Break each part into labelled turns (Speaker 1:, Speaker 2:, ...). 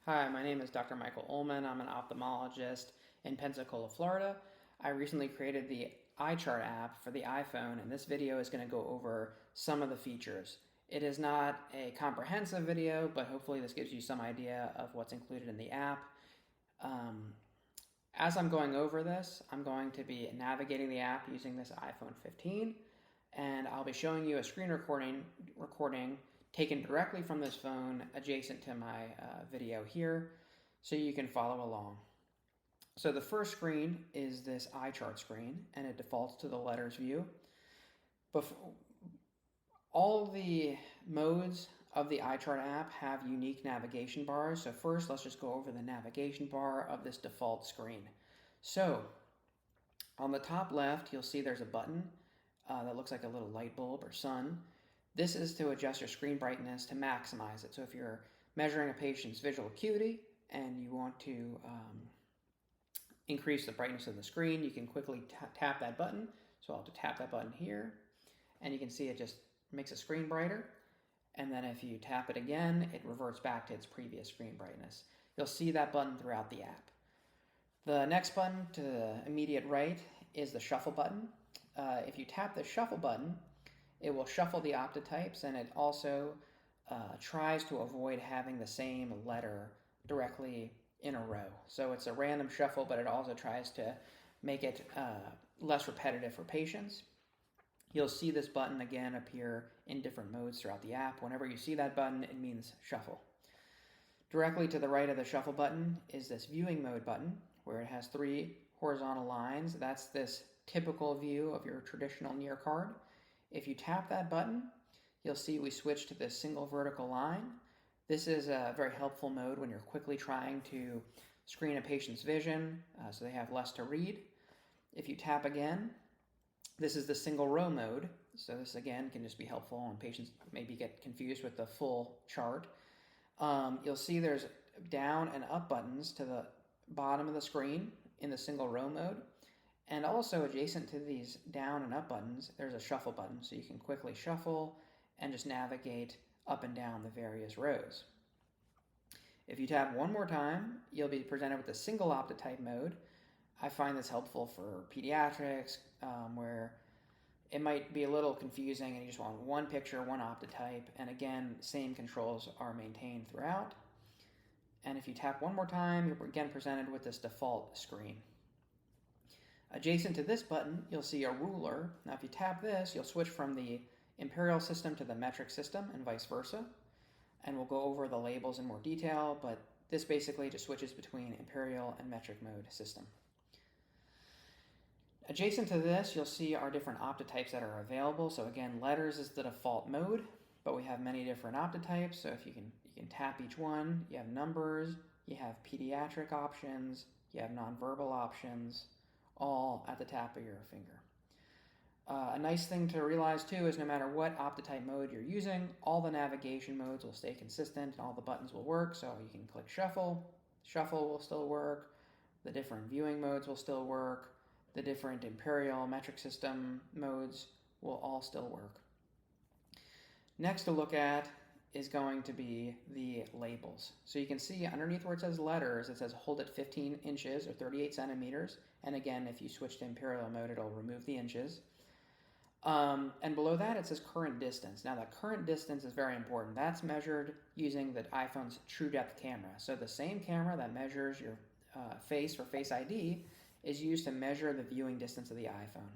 Speaker 1: Hi, my name is Dr. Michael Ullman. I'm an ophthalmologist in Pensacola, Florida. I recently created the eyechart app for the iPhone, and this video is going to go over some of the features. It is not a comprehensive video, but hopefully this gives you some idea of what's included in the app. As I'm going over this, I'm going to be navigating the app using this iPhone 15, and I'll be showing you a screen recording taken directly from this phone adjacent to my video here, so you can follow along. So the first screen is this eye chart screen, and it defaults to the letters view. All the modes of the iChart app have unique navigation bars. So first, let's just go over the navigation bar of this default screen. So on the top left, you'll see there's a button that looks like a little light bulb or sun. This is to adjust your screen brightness to maximize it. So if you're measuring a patient's visual acuity and you want to increase the brightness of the screen, you can quickly tap that button. So I'll have to tap that button here, and you can see it just makes the screen brighter. And then if you tap it again, it reverts back to its previous screen brightness. You'll see that button throughout the app. The next button to the immediate right is the shuffle button. If you tap the shuffle button, it will shuffle the optotypes, and it also tries to avoid having the same letter directly in a row. So it's a random shuffle, but it also tries to make it less repetitive for patients. You'll see this button again appear in different modes throughout the app. Whenever you see that button, it means shuffle. Directly to the right of the shuffle button is this viewing mode button, where it has 3 horizontal lines. That's this typical view of your traditional near card. If you tap that button, you'll see we switch to this single vertical line. This is a very helpful mode when you're quickly trying to screen a patient's vision so they have less to read. If you tap again, this is the single row mode. So this again can just be helpful when patients maybe get confused with the full chart. You'll see there's down and up buttons to the bottom of the screen in the single row mode. And also adjacent to these down and up buttons, there's a shuffle button, so you can quickly shuffle and just navigate up and down the various rows. If you tap one more time, you'll be presented with the single optotype mode. I find this helpful for pediatrics, where it might be a little confusing and you just want one picture, one optotype, and again, same controls are maintained throughout. And if you tap one more time, you're again presented with this default screen. Adjacent to this button, you'll see a ruler. Now if you tap this, you'll switch from the imperial system to the metric system and vice versa. And we'll go over the labels in more detail, but this basically just switches between imperial and metric mode system. Adjacent to this, you'll see our different optotypes that are available. So again, letters is the default mode, but we have many different optotypes. So if you can tap each one. You have numbers, you have pediatric options, you have nonverbal options, all at the tap of your finger. A nice thing to realize too is no matter what optotype mode you're using, all the navigation modes will stay consistent and all the buttons will work. So you can click shuffle, shuffle will still work, the different viewing modes will still work, the different imperial metric system modes will all still work. Next to look at is going to be the labels. So you can see underneath where it says letters, it says hold at 15 inches or 38 centimeters. And again, if you switch to imperial mode, it'll remove the inches. And below that, it says current distance. Now, that current distance is very important. That's measured using the iPhone's true depth camera. So the same camera that measures your face for Face ID is used to measure the viewing distance of the iPhone.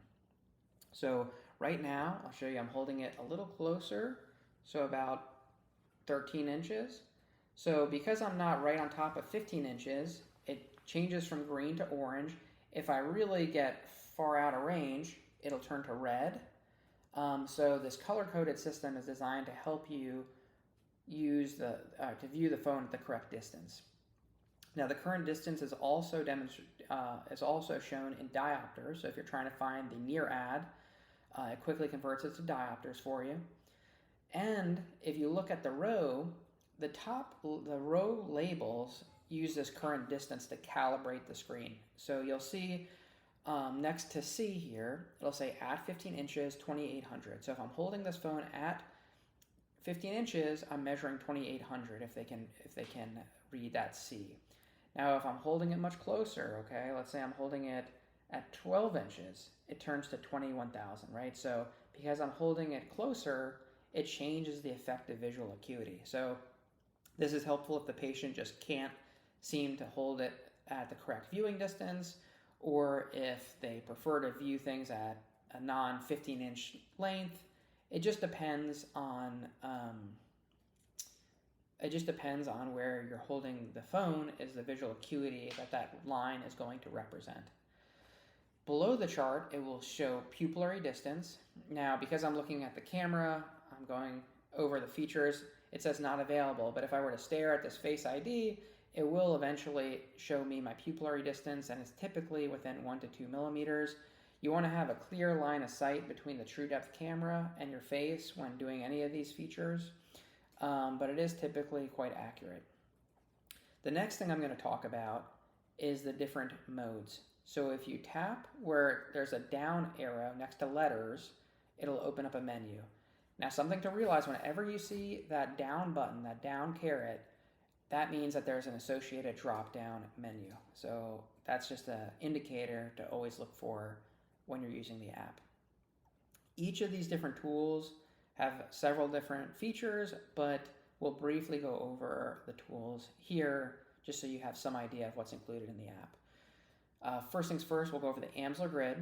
Speaker 1: So right now, I'll show you, I'm holding it a little closer, so about 13 inches. So because I'm not right on top of 15 inches, it changes from green to orange. If I really get far out of range, it'll turn to red. So this color-coded system is designed to help you use to view the phone at the correct distance. Now the current distance is also shown in diopters. So if you're trying to find the near ad, it quickly converts it to diopters for you. And if you look at the row, the row labels use this current distance to calibrate the screen. So you'll see next to C here, it'll say at 15 inches, 2800. So if I'm holding this phone at 15 inches, I'm measuring 2800 if they can read that C. Now if I'm holding it much closer, okay, let's say I'm holding it at 12 inches, it turns to 21,000, right? So because I'm holding it closer, it changes the effective visual acuity. So this is helpful if the patient just can't seem to hold it at the correct viewing distance, or if they prefer to view things at a non-15-inch length. It just depends on where you're holding the phone is the visual acuity that line is going to represent. Below the chart, it will show pupillary distance. Now, because I'm looking at the camera, I'm going over the features. It says not available, but if I were to stare at this Face ID, it will eventually show me my pupillary distance, and it's typically within 1 to 2 millimeters. You want to have a clear line of sight between the true depth camera and your face when doing any of these features, but it is typically quite accurate. The next thing I'm going to talk about is the different modes. So if you tap where there's a down arrow next to letters, it'll open up a menu. Now, something to realize, whenever you see that down button, that down caret, that means that there's an associated drop-down menu. So that's just an indicator to always look for when you're using the app. Each of these different tools have several different features, but we'll briefly go over the tools here just so you have some idea of what's included in the app. First things first, we'll go over the Amsler grid.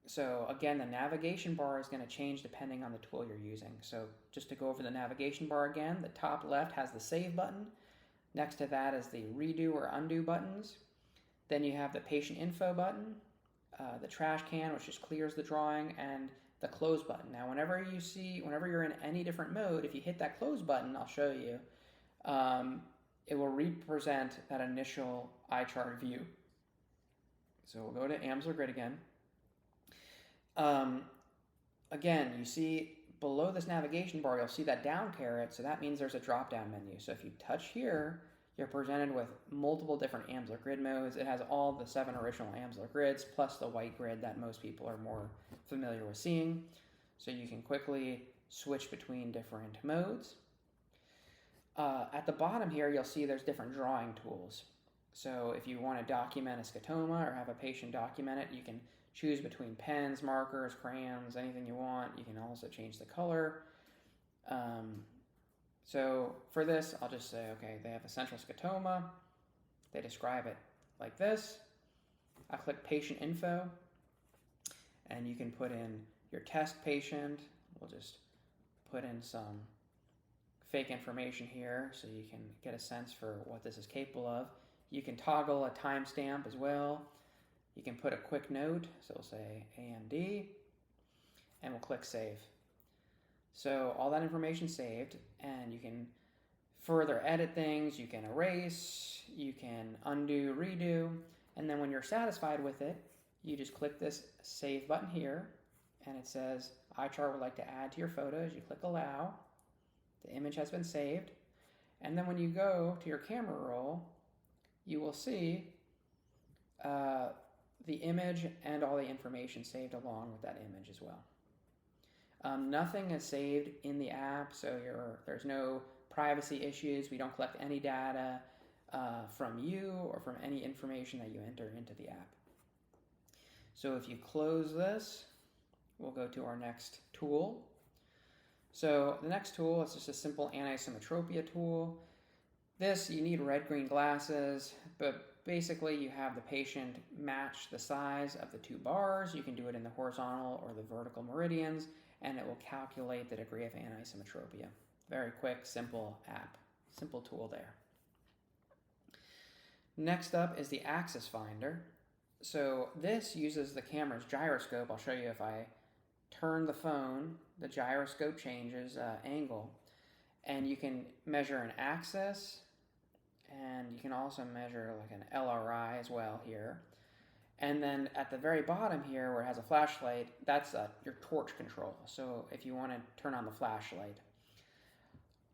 Speaker 1: So again, the navigation bar is going to change depending on the tool you're using. So just to go over the navigation bar again, the top left has the save button. Next to that is the redo or undo buttons. Then you have the patient info button, the trash can, which just clears the drawing, and the close button. Now, whenever you're in any different mode, if you hit that close button, I'll show you, it will represent that initial eye chart view. So we'll go to Amsler grid again. Again, you see below this navigation bar, you'll see that down caret, so that means there's a drop-down menu. So if you touch here, you're presented with multiple different Amsler grid modes. It has all the 7 original Amsler grids, plus the white grid that most people are more familiar with seeing. So you can quickly switch between different modes. At the bottom here, you'll see there's different drawing tools. So if you want to document a scotoma or have a patient document it, you can choose between pens, markers, crayons, anything you want. You can also change the color. So for this, I'll just say, okay, they have a central scotoma. They describe it like this. I click patient info, and you can put in your test patient. We'll just put in some fake information here so you can get a sense for what this is capable of. You can toggle a timestamp as well. You can put a quick note, so we'll say AMD, and we'll click save. So all that information saved, and you can further edit things, you can erase, you can undo, redo, and then when you're satisfied with it, you just click this save button here, and it says, iChart would like to add to your photos. You click allow, the image has been saved, and then when you go to your camera roll, you will see the image and all the information saved along with that image as well. Nothing is saved in the app, so there's no privacy issues. We don't collect any data from you or from any information that you enter into the app. So if you close this, we'll go to our next tool. So the next tool is just a simple anisometropia tool. This, you need red-green glasses, but basically you have the patient match the size of the 2 bars. You can do it in the horizontal or the vertical meridians, and it will calculate the degree of anisometropia. Very quick, simple app, simple tool there. Next up is the axis finder. So this uses the camera's gyroscope. I'll show you if I turn the phone, the gyroscope changes angle, and you can measure an axis, and you can also measure like an LRI as well here. And then at the very bottom here where it has a flashlight, that's your torch control. So if you want to turn on the flashlight.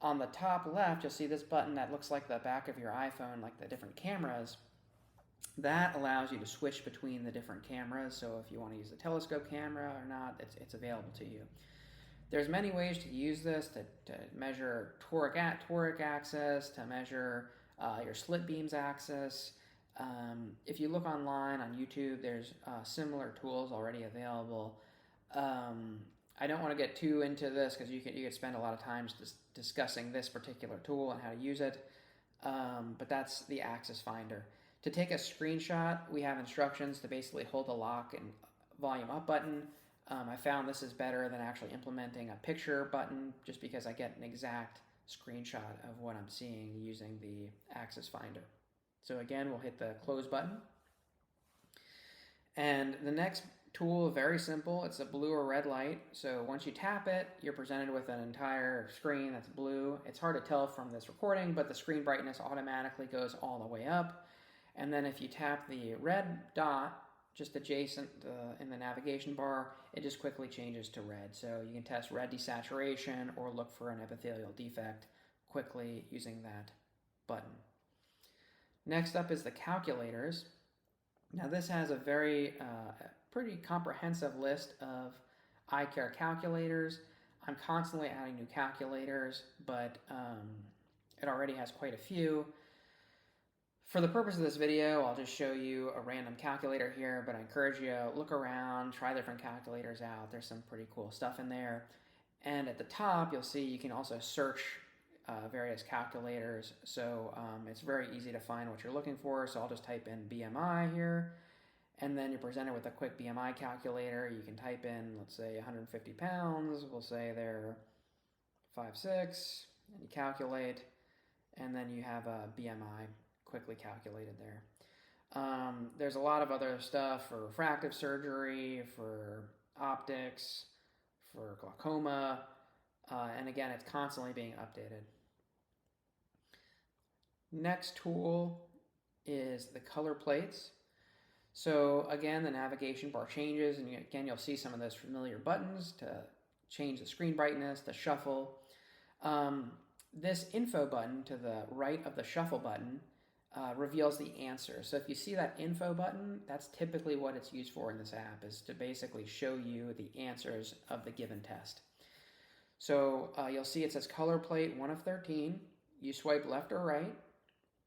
Speaker 1: On the top left, you'll see this button that looks like the back of your iPhone, like the different cameras. That allows you to switch between the different cameras. So if you want to use the telescope camera or not, it's available to you. There's many ways to use this to measure toric axis, to measure your slit beams axis. If you look online on YouTube, there's similar tools already available. I don't want to get too into this because you could spend a lot of time discussing this particular tool and how to use it. But that's the axis finder. To take a screenshot, we have instructions to basically hold the lock and volume up button. I found this is better than actually implementing a picture button just because I get an exact screenshot of what I'm seeing using the axis finder. So again, we'll hit the close button. And the next tool, very simple. It's a blue or red light. So once you tap it, you're presented with an entire screen that's blue. It's hard to tell from this recording, but the screen brightness automatically goes all the way up. And then if you tap the red dot just adjacent in the navigation bar, it just quickly changes to red. So you can test red desaturation or look for an epithelial defect quickly using that button. Next up is the calculators. Now this has a pretty comprehensive list of eyecare calculators. I'm constantly adding new calculators, but it already has quite a few. For the purpose of this video, I'll just show you a random calculator here, but I encourage you to look around, try different calculators out. There's some pretty cool stuff in there. And at the top, you'll see you can also search various calculators. So it's very easy to find what you're looking for. So I'll just type in BMI here. And then you're presented with a quick BMI calculator. You can type in, let's say, 150 pounds. We'll say they're 5'6", and you calculate. And then you have a BMI quickly calculated there. There's a lot of other stuff for refractive surgery, for optics, for glaucoma, and again, it's constantly being updated. Next tool is the color plates. So again, the navigation bar changes, and again, you'll see some of those familiar buttons to change the screen brightness, to shuffle. This info button to the right of the shuffle button reveals the answer. So if you see that info button, that's typically what it's used for in this app, is to basically show you the answers of the given test. So you'll see it says color plate 1 of 13. You swipe left or right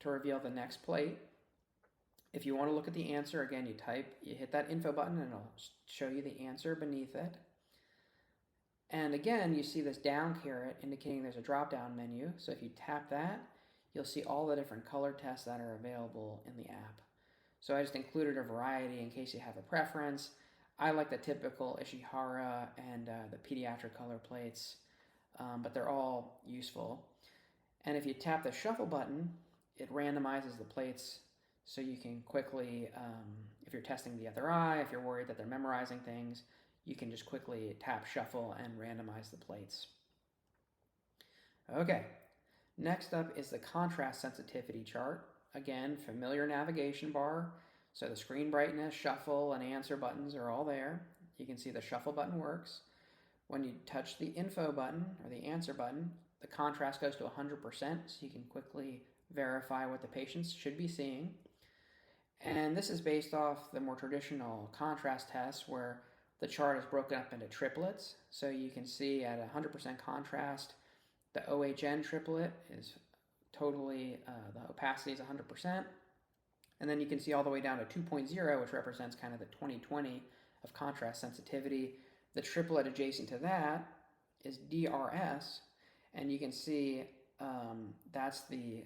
Speaker 1: to reveal the next plate. If you want to look at the answer, again, you hit that info button and it'll show you the answer beneath it. And again, you see this down caret indicating there's a drop-down menu. So if you tap that, you'll see all the different color tests that are available in the app. So I just included a variety in case you have a preference. I like the typical Ishihara and the pediatric color plates, but they're all useful. And if you tap the shuffle button, it randomizes the plates so you can quickly, if you're testing the other eye, if you're worried that they're memorizing things, you can just quickly tap shuffle and randomize the plates. Okay. Next up is the contrast sensitivity chart. Again, familiar navigation bar. So the screen brightness, shuffle, and answer buttons are all there. You can see the shuffle button works. When you touch the info button or the answer button, the contrast goes to 100%, so you can quickly verify what the patients should be seeing. And this is based off the more traditional contrast tests where the chart is broken up into triplets. So you can see at 100% contrast, the OHN triplet is totally, the opacity is 100%. And then you can see all the way down to 2.0, which represents kind of the 20/20 of contrast sensitivity. The triplet adjacent to that is DRS, and you can see that's the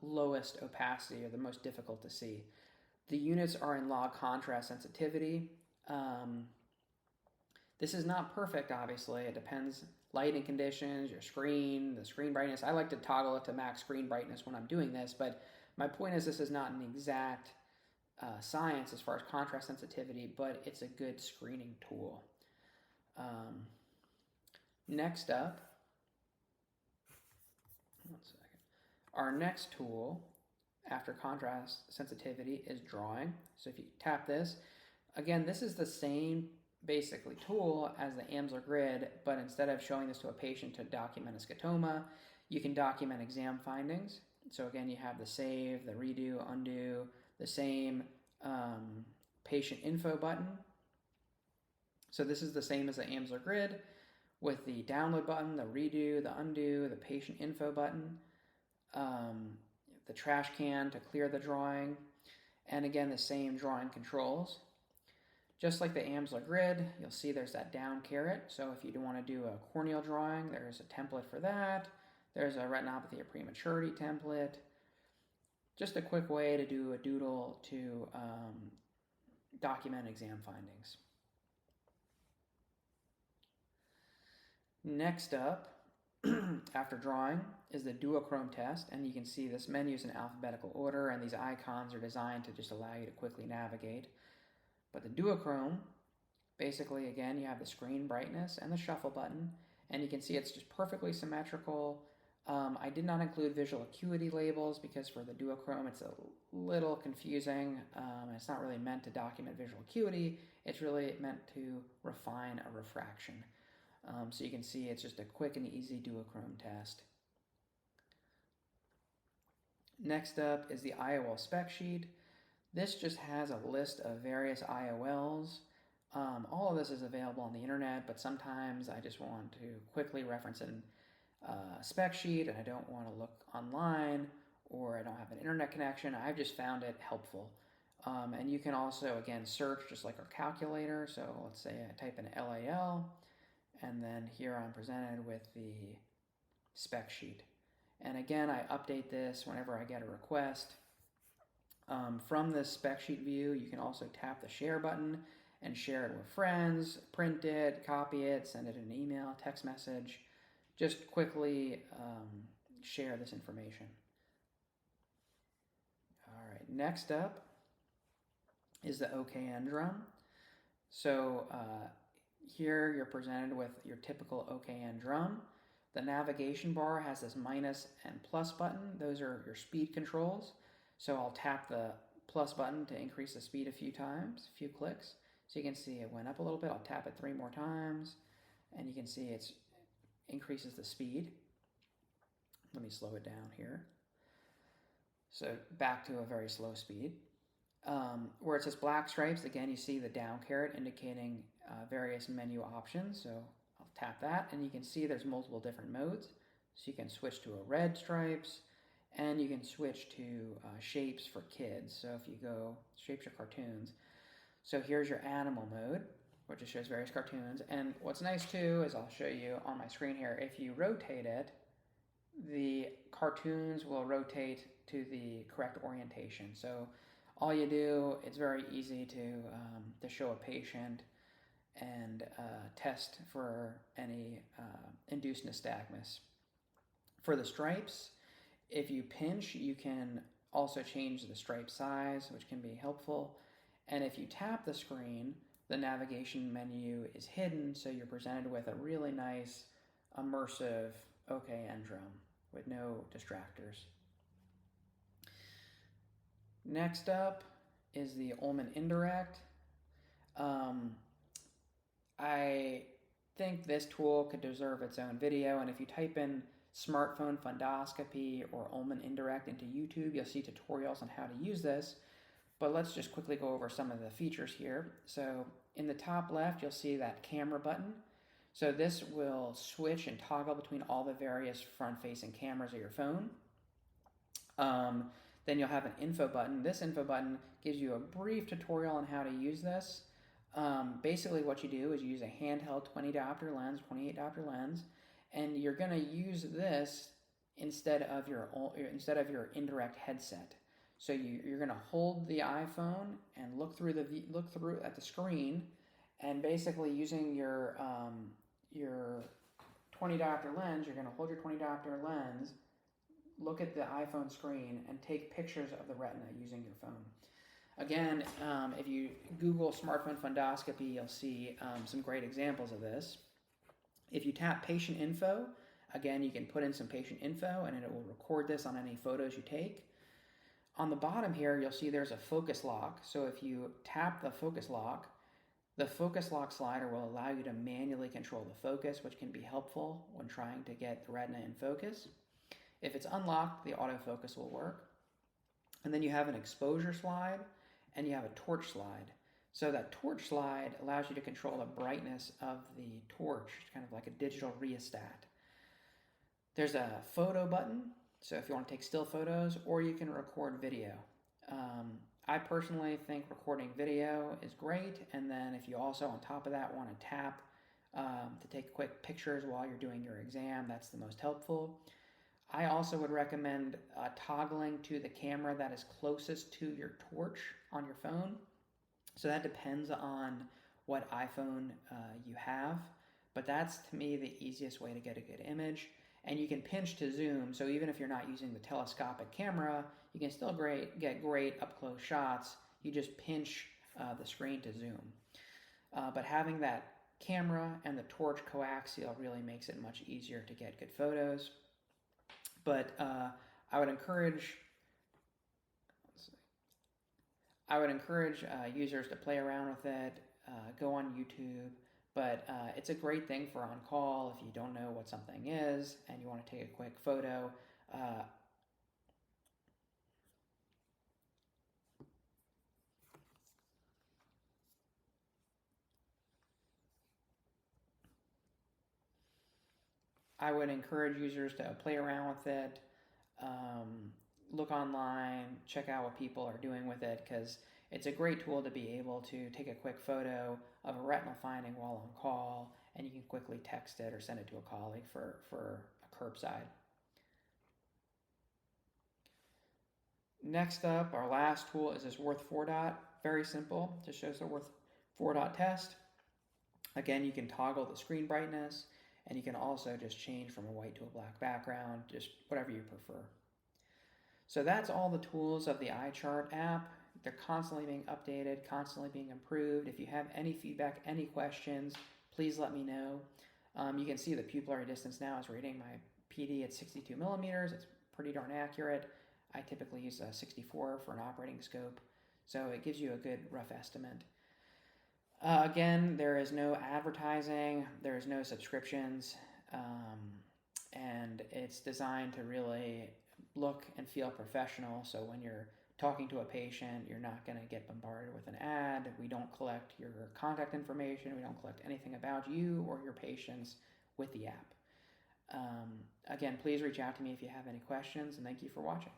Speaker 1: lowest opacity or the most difficult to see. The units are in log contrast sensitivity. This is not perfect, obviously. It depends, lighting conditions, your screen, the screen brightness. I like to toggle it to max screen brightness when I'm doing this, but my point is this is not an exact science as far as contrast sensitivity, but it's a good screening tool. Next up, our next tool after contrast sensitivity is drawing. So if you tap this, again, this is the same basically tool as the Amsler grid, but instead of showing this to a patient to document a scotoma, you can document exam findings. So again, you have the save, the redo, undo, the same patient info button. So this is the same as the Amsler grid, with the download button, the redo, the undo, the patient info button, the trash can to clear the drawing, and again the same drawing controls. Just like the Amsler grid, you'll see there's that down caret. So if you want to do a corneal drawing, there's a template for that. There's a retinopathy of prematurity template. Just a quick way to do a doodle to document exam findings. Next up, after drawing, is the duochrome test, and you can see this menu is in alphabetical order, and these icons are designed to just allow you to quickly navigate. But the duochrome, basically, again, you have the screen brightness and the shuffle button, and you can see it's just perfectly symmetrical. I did not include visual acuity labels because for the duochrome it's a little confusing. It's not really meant to document visual acuity. It's really meant to refine a refraction. So you can see it's just a quick and easy duochrome test. Next up is the IOL spec sheet. This just has a list of various IOLs. All of this is available on the internet, but sometimes I just want to quickly reference an spec sheet and I don't want to look online, or I don't have an internet connection. I've just found it helpful. And you can also, again, search just like our calculator. So let's say I type in LAL, and then here I'm presented with the spec sheet. And again, I update this whenever I get a request. From this spec sheet view, you can also tap the share button and share it with friends, print it, copy it, send it in an email, text message. Just quickly share this information. All right, next up is the OKN drum. So here you're presented with your typical OKN drum. The navigation bar has this minus and plus button. Those are your speed controls. So I'll tap the plus button to increase the speed a few times, a few clicks. So you can see it went up a little bit. I'll tap it 3 more times, and you can see it's increases the speed. Let me slow it down here. So back to a very slow speed. Where it says black stripes, again, you see the down caret indicating various menu options. So I'll tap that, and you can see there's multiple different modes. So you can switch to a red stripes, and you can switch to shapes for kids. So if you go shapes or cartoons. So here's your animal mode, which just shows various cartoons. And what's nice too is I'll show you on my screen here, if you rotate it, the cartoons will rotate to the correct orientation. So all you do, it's very easy to show a patient and test for any induced nystagmus. For the stripes, if you pinch, you can also change the stripe size, which can be helpful. And if you tap the screen, the navigation menu is hidden, so you're presented with a really nice, immersive OKN drum with no distractors. Next up is the Ullman Indirect. I think this tool could deserve its own video, and if you type in smartphone fundoscopy or Ullman Indirect into YouTube, you'll see tutorials on how to use this. But let's just quickly go over some of the features here. So in the top left, you'll see that camera button. So this will switch and toggle between all the various front-facing cameras of your phone. Then you'll have an info button. This info button gives you a brief tutorial on how to use this. Basically what you do is you use a handheld 20 diopter lens, 28 diopter lens, and you're going to use this instead of your indirect headset. So you're going to hold the iPhone and look through at the screen, and basically using your 20 diopter lens, you're going to hold your 20 diopter lens, look at the iPhone screen, and take pictures of the retina using your phone. Again, if you Google smartphone fundoscopy, you'll see some great examples of this. If you tap patient info, again, you can put in some patient info, and it will record this on any photos you take. On the bottom here, you'll see there's a focus lock. So if you tap the focus lock slider will allow you to manually control the focus, which can be helpful when trying to get the retina in focus. If it's unlocked, the autofocus will work. And then you have an exposure slide and you have a torch slide. So that torch slide allows you to control the brightness of the torch. It's kind of like a digital rheostat. There's a photo button, so if you want to take still photos, or you can record video. I personally think recording video is great, and then if you also on top of that want to tap to take quick pictures while you're doing your exam, that's the most helpful. I also would recommend toggling to the camera that is closest to your torch on your phone. So that depends on what iPhone you have, but that's to me the easiest way to get a good image. And you can pinch to zoom, so even if you're not using the telescopic camera, you can still get great up-close shots. You just pinch the screen to zoom. But having that camera and the torch coaxial really makes it much easier to get good photos. But I would encourage users to play around with it, go on YouTube, but it's a great thing for on call if you don't know what something is and you want to take a quick photo. I would encourage users to play around with it, look online, check out what people are doing with it, because it's a great tool to be able to take a quick photo of a retinal finding while on call, and you can quickly text it or send it to a colleague for a curbside. Next up, our last tool is this Worth 4 dot. Very simple, just shows the Worth 4 dot test. Again, you can toggle the screen brightness, and you can also just change from a white to a black background, just whatever you prefer. So that's all the tools of the iChart app. They're constantly being updated, constantly being improved. If you have any feedback, any questions, please let me know. You can see the pupillary distance now is reading my PD at 62 millimeters. It's pretty darn accurate. I typically use a 64 for an operating scope, so it gives you a good rough estimate. Again, there is no advertising, there is no subscriptions, and it's designed to really look and feel professional. So when you're talking to a patient, you're not going to get bombarded with an ad. We don't collect your contact information. We don't collect anything about you or your patients with the app. Again, please reach out to me if you have any questions, and thank you for watching.